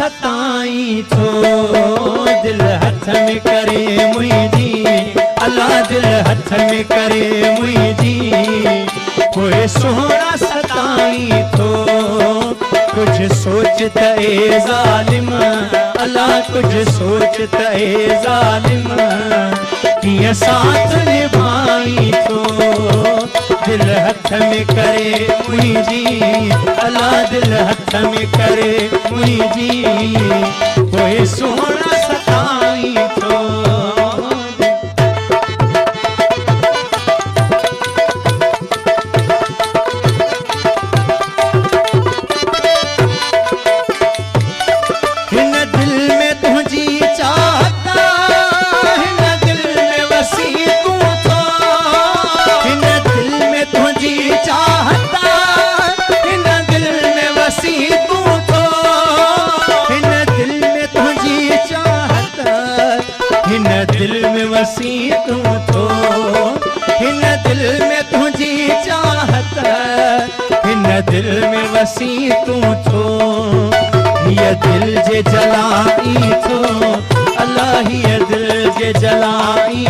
सताई थो दिल हथ में करे मुंहिंजी अल्लाह दिल हथ में करे मुंहिंजी कोई सोहरा सताई थो कुछ सोच त ए ज़ालिम अल्लाह कुछ सोच त ए ज़ालिम कीअं साथ निभाई थो दिल हथ में करे मुंहिंजी अल्लाह दिल हथ में करे मुंहिंजी कोई सोहरा सताई थो हिन दिल में तुझी चाहता हिन दिल में वसी तू थो हिन दिल में तुझी चाहता हिन दिल में वसी तू थो हिन दिल में तुझी चाहता हिन दिल में वसी तू थो हिन दिल में तुझी चाहता हिन दिल में वसी तू थो ये दिल जे जलाई थो अल्लाह ये दिल जे जलाई